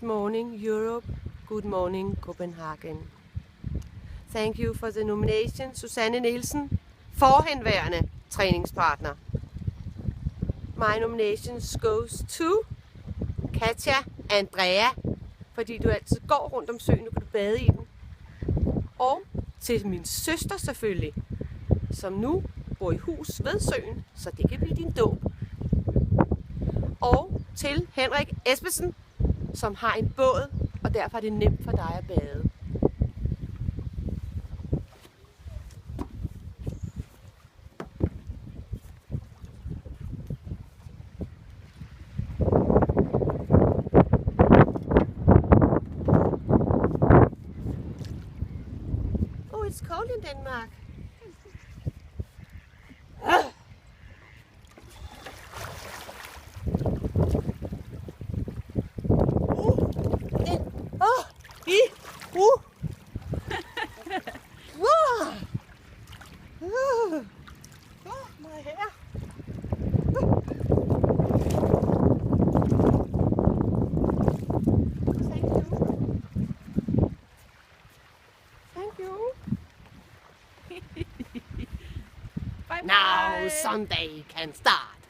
Good morning, Europe. Good morning, Copenhagen. Thank you for the nomination, Susanne Nielsen, forhenværende træningspartner. My nominations goes to Katja Andrea, fordi du altid går rundt om søen, nu kan du bade i den. Og til min søster selvfølgelig, som nu bor i hus ved søen, så det kan blive din dåb. Og til Henrik Esbensen, som har en båd, og derfor er det nemt for dig at bade. Oh, it's cold in Denmark. My hair. Thank you. Thank you. Bye bye. Now Sunday can start.